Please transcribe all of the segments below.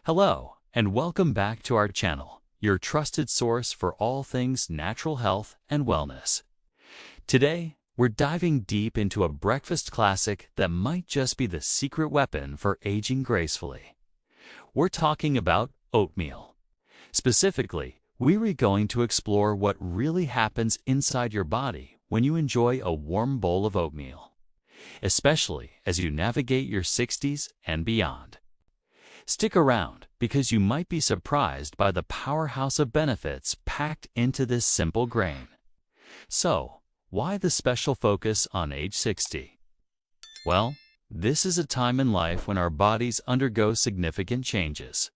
Hello, and welcome back to our channel, your trusted source for all things natural health and wellness. Today, we're diving deep into a breakfast classic that might just be the secret weapon for aging gracefully. We're talking about oatmeal. Specifically, we're going to explore what really happens inside your body when you enjoy a warm bowl of oatmeal, especially as you navigate your 60s and beyond. Stick around because you might be surprised by the powerhouse of benefits packed into this simple grain. So, why the special focus on age 60? Well, this is a time in life when our bodies undergo significant changes.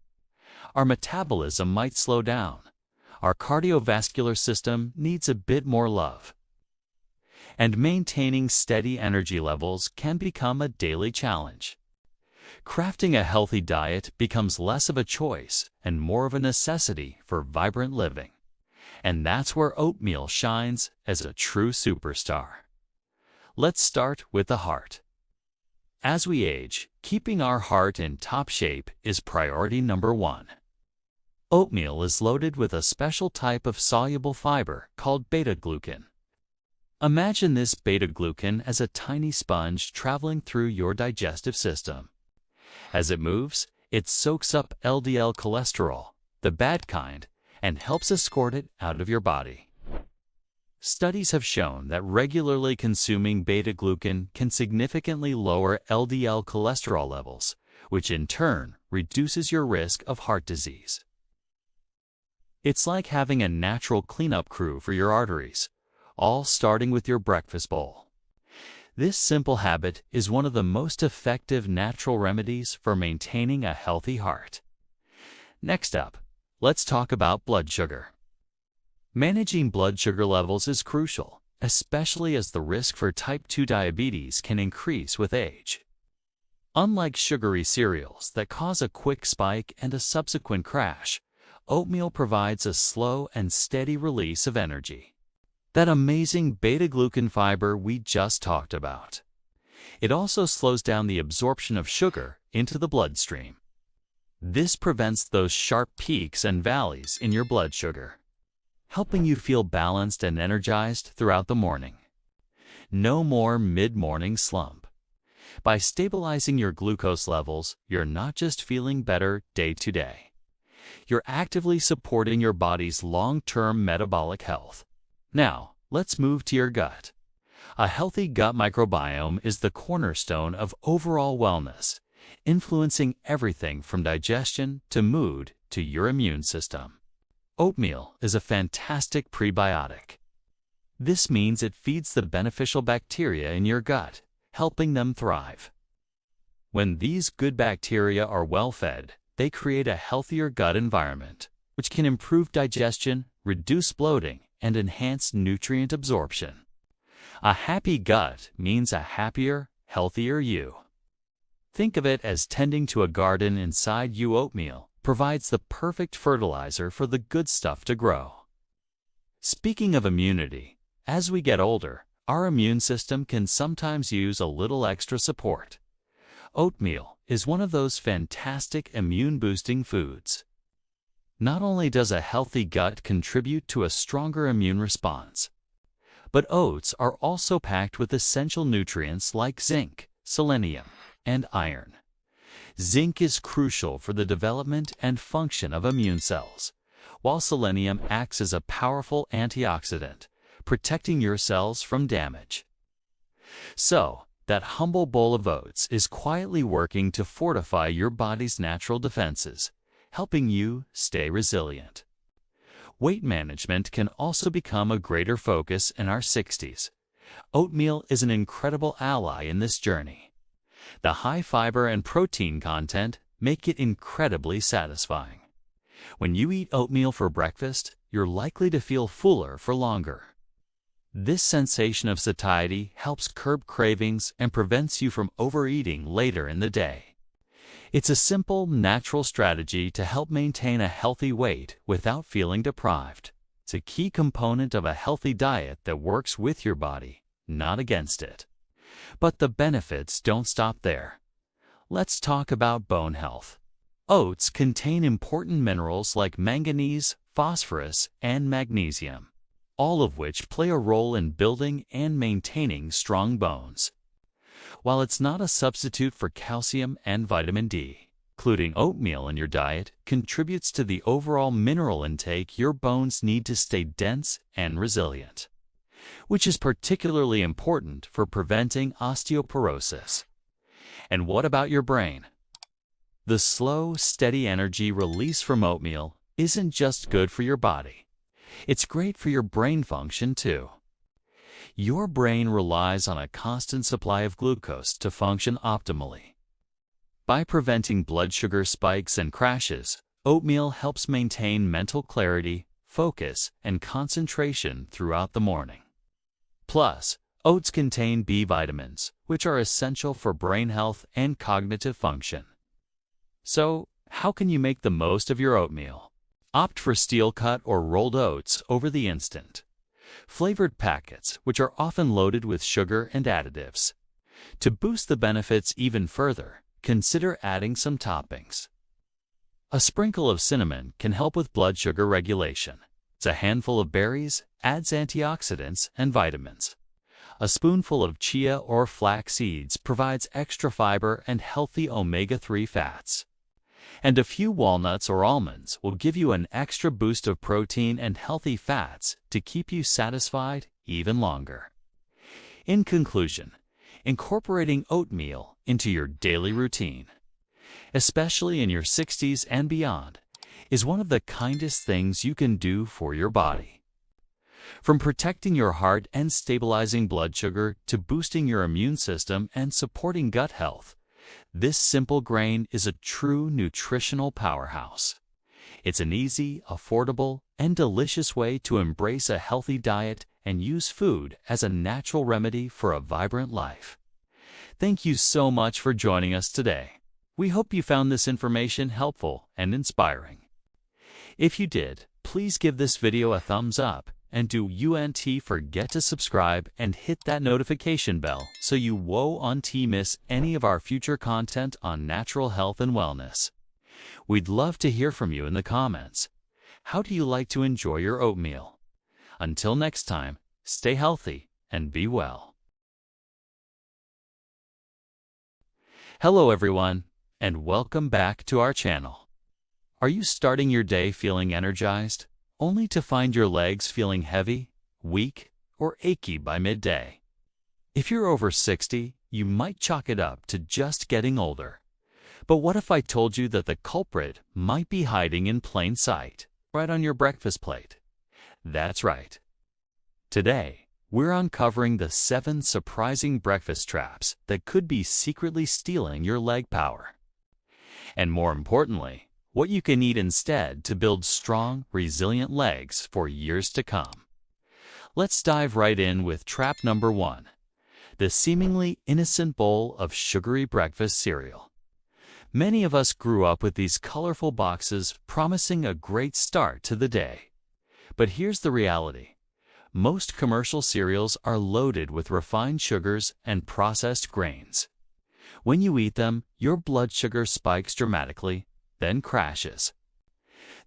Our metabolism might slow down. Our cardiovascular system needs a bit more love. And maintaining steady energy levels can become a daily challenge. Crafting a healthy diet becomes less of a choice and more of a necessity for vibrant living. And that's where oatmeal shines as a true superstar. Let's start with the heart. As we age, keeping our heart in top shape is priority number one. Oatmeal is loaded with a special type of soluble fiber called beta-glucan. Imagine this beta-glucan as a tiny sponge traveling through your digestive system. As it moves, it soaks up LDL cholesterol, the bad kind, and helps escort it out of your body. Studies have shown that regularly consuming beta-glucan can significantly lower LDL cholesterol levels, which in turn reduces your risk of heart disease. It's like having a natural cleanup crew for your arteries, all starting with your breakfast bowl. This simple habit is one of the most effective natural remedies for maintaining a healthy heart. Next up, let's talk about blood sugar. Managing blood sugar levels is crucial, especially as the risk for type 2 diabetes can increase with age. Unlike sugary cereals that cause a quick spike and a subsequent crash, oatmeal provides a slow and steady release of energy. That amazing beta-glucan fiber we just talked about. It also slows down the absorption of sugar into the bloodstream. This prevents those sharp peaks and valleys in your blood sugar, helping you feel balanced and energized throughout the morning. No more mid-morning slump. By stabilizing your glucose levels, you're not just feeling better day to day. You're actively supporting your body's long-term metabolic health. Now, let's move to your gut. A healthy gut microbiome is the cornerstone of overall wellness, influencing everything from digestion to mood to your immune system. Oatmeal is a fantastic prebiotic. This means it feeds the beneficial bacteria in your gut, helping them thrive. When these good bacteria are well fed, they create a healthier gut environment, which can improve digestion, reduce bloating, and enhance nutrient absorption. A happy gut means a happier, healthier you. Think of it as tending to a garden inside you. Oatmeal provides the perfect fertilizer for the good stuff to grow. Speaking of immunity, as we get older, our immune system can sometimes use a little extra support. Oatmeal is one of those fantastic immune-boosting foods. Not only does a healthy gut contribute to a stronger immune response, but oats are also packed with essential nutrients like zinc, selenium, and iron. Zinc is crucial for the development and function of immune cells, while selenium acts as a powerful antioxidant, protecting your cells from damage. So, that humble bowl of oats is quietly working to fortify your body's natural defenses, helping you stay resilient. Weight management can also become a greater focus in our 60s. Oatmeal is an incredible ally in this journey. The high fiber and protein content make it incredibly satisfying. When you eat oatmeal for breakfast, you're likely to feel fuller for longer. This sensation of satiety helps curb cravings and prevents you from overeating later in the day. It's a simple, natural strategy to help maintain a healthy weight without feeling deprived. It's a key component of a healthy diet that works with your body, not against it. But the benefits don't stop there. Let's talk about bone health. Oats contain important minerals like manganese, phosphorus, and magnesium, all of which play a role in building and maintaining strong bones. While it's not a substitute for calcium and vitamin D, including oatmeal in your diet contributes to the overall mineral intake your bones need to stay dense and resilient, which is particularly important for preventing osteoporosis. And what about your brain? The slow, steady energy released from oatmeal isn't just good for your body. It's great for your brain function too. Your brain relies on a constant supply of glucose to function optimally. By preventing blood sugar spikes and crashes, oatmeal helps maintain mental clarity, focus, and concentration throughout the morning. Plus, oats contain B vitamins, which are essential for brain health and cognitive function. So, how can you make the most of your oatmeal? Opt for steel-cut or rolled oats over the instant flavored packets, which are often loaded with sugar and additives. To boost the benefits even further, consider adding some toppings. A sprinkle of cinnamon can help with blood sugar regulation. A handful of berries adds antioxidants and vitamins. A spoonful of chia or flax seeds provides extra fiber and healthy omega-3 fats. And a few walnuts or almonds will give you an extra boost of protein and healthy fats to keep you satisfied even longer. In conclusion, incorporating oatmeal into your daily routine, especially in your 60s and beyond, is one of the kindest things you can do for your body. From protecting your heart and stabilizing blood sugar to boosting your immune system and supporting gut health, this simple grain is a true nutritional powerhouse. It's an easy, affordable, and delicious way to embrace a healthy diet and use food as a natural remedy for a vibrant life. Thank you so much for joining us today. We hope you found this information helpful and inspiring. If you did, please give this video a thumbs up and do not forget to subscribe and hit that notification bell so you won't miss any of our future content on natural health and wellness. We'd love to hear from you in the comments. How do you like to enjoy your oatmeal? Until next time, stay healthy and be well. Hello everyone, and welcome back to our channel. Are you starting your day feeling energized, only to find your legs feeling heavy, weak, or achy by midday? If you're over 60, you might chalk it up to just getting older. But what if I told you that the culprit might be hiding in plain sight, right on your breakfast plate? That's right. Today, we're uncovering the 7 surprising breakfast traps that could be secretly stealing your leg power. And more importantly, what you can eat instead to build strong, resilient legs for years to come. Let's dive right in with trap number 1, the seemingly innocent bowl of sugary breakfast cereal. Many of us grew up with these colorful boxes promising a great start to the day. But here's the reality. Most commercial cereals are loaded with refined sugars and processed grains. When you eat them, your blood sugar spikes dramatically, then crashes.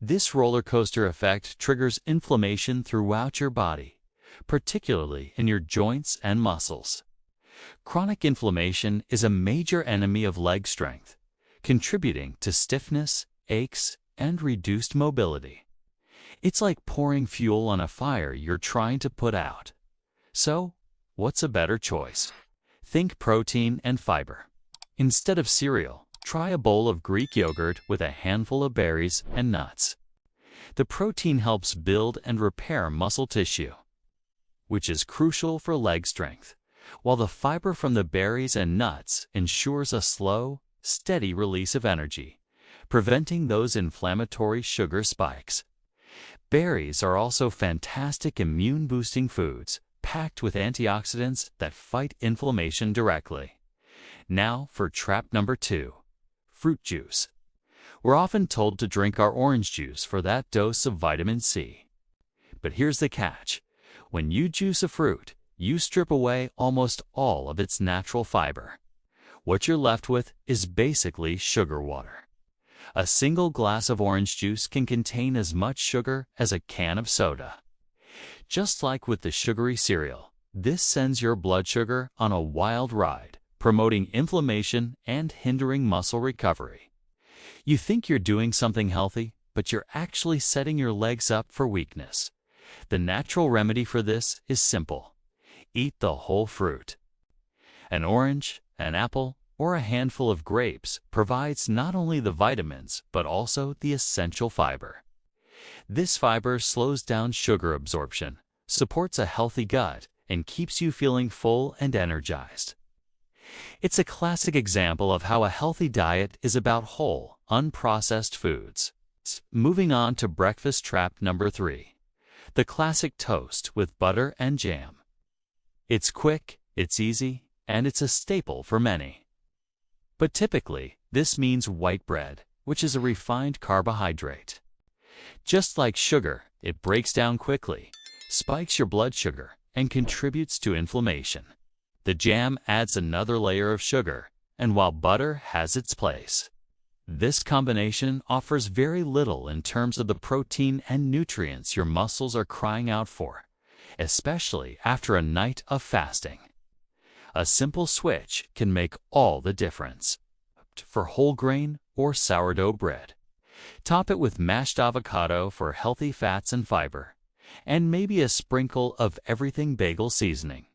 This roller coaster effect triggers inflammation throughout your body, particularly in your joints and muscles. Chronic inflammation is a major enemy of leg strength, contributing to stiffness, aches, and reduced mobility. It's like pouring fuel on a fire you're trying to put out. So, what's a better choice? Think protein and fiber. Instead of cereal, try a bowl of Greek yogurt with a handful of berries and nuts. The protein helps build and repair muscle tissue, which is crucial for leg strength, while the fiber from the berries and nuts ensures a slow, steady release of energy, preventing those inflammatory sugar spikes. Berries are also fantastic immune-boosting foods, packed with antioxidants that fight inflammation directly. Now for trap number 2. Fruit juice. We're often told to drink our orange juice for that dose of vitamin C. But here's the catch. When you juice a fruit, you strip away almost all of its natural fiber. What you're left with is basically sugar water. A single glass of orange juice can contain as much sugar as a can of soda. Just like with the sugary cereal, this sends your blood sugar on a wild ride, promoting inflammation and hindering muscle recovery. You think you're doing something healthy, but you're actually setting your legs up for weakness. The natural remedy for this is simple. Eat the whole fruit. An orange, an apple, or a handful of grapes provides not only the vitamins, but also the essential fiber. This fiber slows down sugar absorption, supports a healthy gut, and keeps you feeling full and energized. It's a classic example of how a healthy diet is about whole, unprocessed foods. Moving on to breakfast trap number 3. The classic toast with butter and jam. It's quick, it's easy, and it's a staple for many. But typically, this means white bread, which is a refined carbohydrate. Just like sugar, it breaks down quickly, spikes your blood sugar, and contributes to inflammation. The jam adds another layer of sugar, and while butter has its place, this combination offers very little in terms of the protein and nutrients your muscles are crying out for, especially after a night of fasting. A simple switch can make all the difference. For whole grain or sourdough bread, top it with mashed avocado for healthy fats and fiber, and maybe a sprinkle of everything bagel seasoning.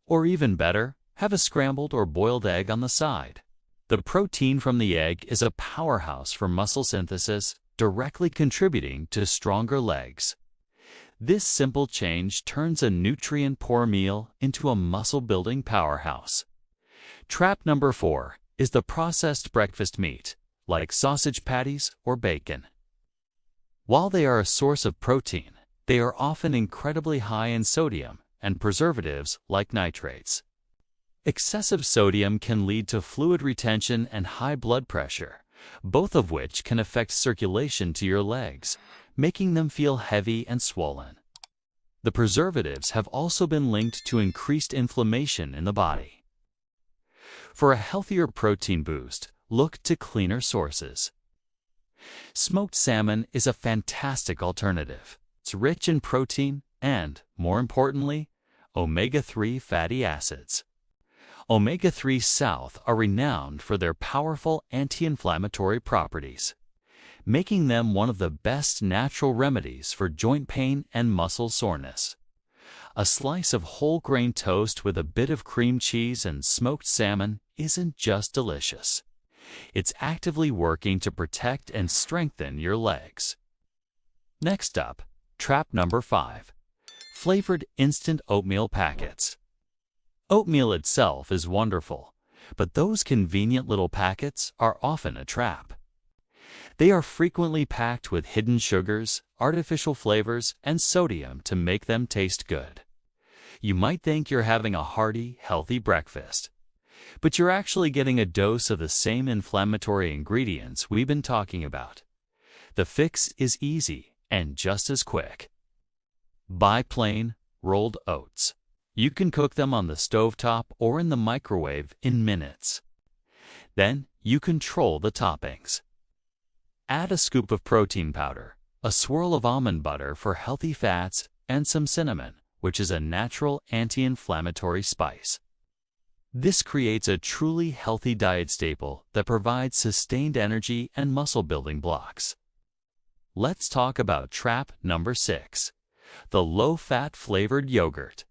Or even better, have a scrambled or boiled egg on the side. The protein from the egg is a powerhouse for muscle synthesis, directly contributing to stronger legs. This simple change turns a nutrient-poor meal into a muscle-building powerhouse. Trap number 4 is the processed breakfast meat, like sausage patties or bacon. While they are a source of protein, they are often incredibly high in sodium and preservatives like nitrates. Excessive sodium can lead to fluid retention and high blood pressure, both of which can affect circulation to your legs, making them feel heavy and swollen. The preservatives have also been linked to increased inflammation in the body. For a healthier protein boost, look to cleaner sources. Smoked salmon is a fantastic alternative. It's rich in protein and, more importantly, omega-3 fatty acids. Omega-3 South are renowned for their powerful anti-inflammatory properties, making them one of the best natural remedies for joint pain and muscle soreness. A slice of whole grain toast with a bit of cream cheese and smoked salmon isn't just delicious. It's actively working to protect and strengthen your legs. Next up, trap number 5. Flavored instant oatmeal packets. Oatmeal itself is wonderful, but those convenient little packets are often a trap. They are frequently packed with hidden sugars, artificial flavors, and sodium to make them taste good. You might think you're having a hearty, healthy breakfast, but you're actually getting a dose of the same inflammatory ingredients we've been talking about. The fix is easy and just as quick. Buy plain, rolled oats. You can cook them on the stovetop or in the microwave in minutes. Then you control the toppings. Add a scoop of protein powder, a swirl of almond butter for healthy fats, and some cinnamon, which is a natural anti-inflammatory spice. This creates a truly healthy diet staple that provides sustained energy and muscle-building blocks. Let's talk about trap number 6, the low-fat flavored yogurt.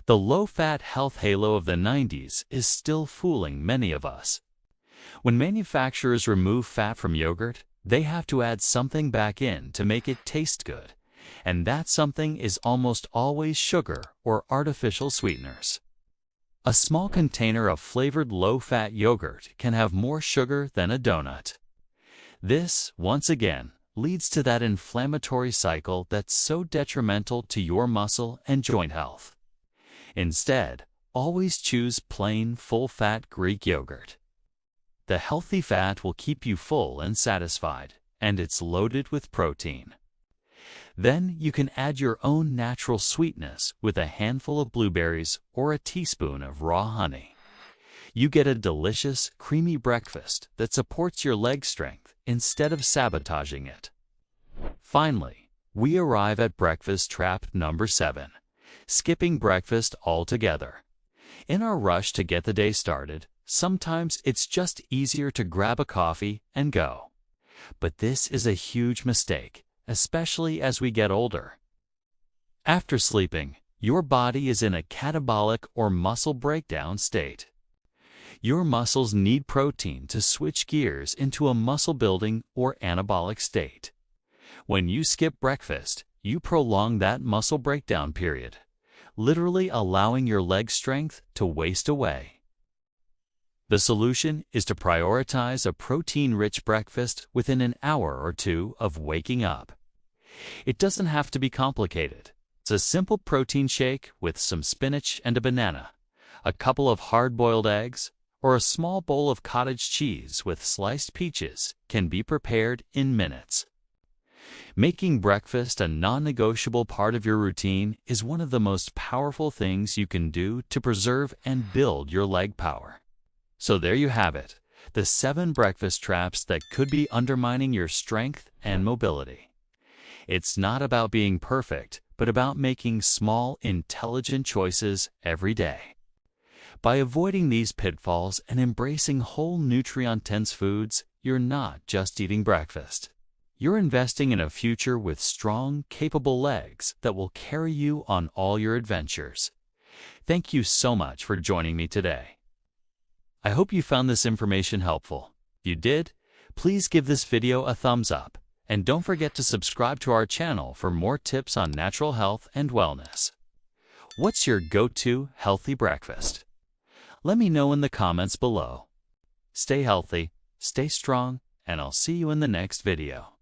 The low-fat health halo of the 90s is still fooling many of us. When manufacturers remove fat from yogurt, they have to add something back in to make it taste good, and that something is almost always sugar or artificial sweeteners. A small container of flavored low-fat yogurt can have more sugar than a donut. This, once again, leads to that inflammatory cycle that's so detrimental to your muscle and joint health. Instead, always choose plain, full-fat Greek yogurt. The healthy fat will keep you full and satisfied, and it's loaded with protein. Then you can add your own natural sweetness with a handful of blueberries or a teaspoon of raw honey. You get a delicious, creamy breakfast that supports your leg strength instead of sabotaging it. Finally, we arrive at breakfast trap number 7, skipping breakfast altogether. In our rush to get the day started, sometimes it's just easier to grab a coffee and go. But this is a huge mistake, especially as we get older. After sleeping, your body is in a catabolic or muscle breakdown state. Your muscles need protein to switch gears into a muscle-building or anabolic state. When you skip breakfast, you prolong that muscle breakdown period, literally allowing your leg strength to waste away. The solution is to prioritize a protein-rich breakfast within an hour or two of waking up. It doesn't have to be complicated. It's a simple protein shake with some spinach and a banana, a couple of hard-boiled eggs, or a small bowl of cottage cheese with sliced peaches can be prepared in minutes. Making breakfast a non-negotiable part of your routine is one of the most powerful things you can do to preserve and build your leg power. So there you have it, the 7 breakfast traps that could be undermining your strength and mobility. It's not about being perfect, but about making small, intelligent choices every day. By avoiding these pitfalls and embracing whole nutrient-dense foods, you're not just eating breakfast. You're investing in a future with strong, capable legs that will carry you on all your adventures. Thank you so much for joining me today. I hope you found this information helpful. If you did, please give this video a thumbs up, and don't forget to subscribe to our channel for more tips on natural health and wellness. What's your go-to healthy breakfast? Let me know in the comments below. Stay healthy, stay strong, and I'll see you in the next video.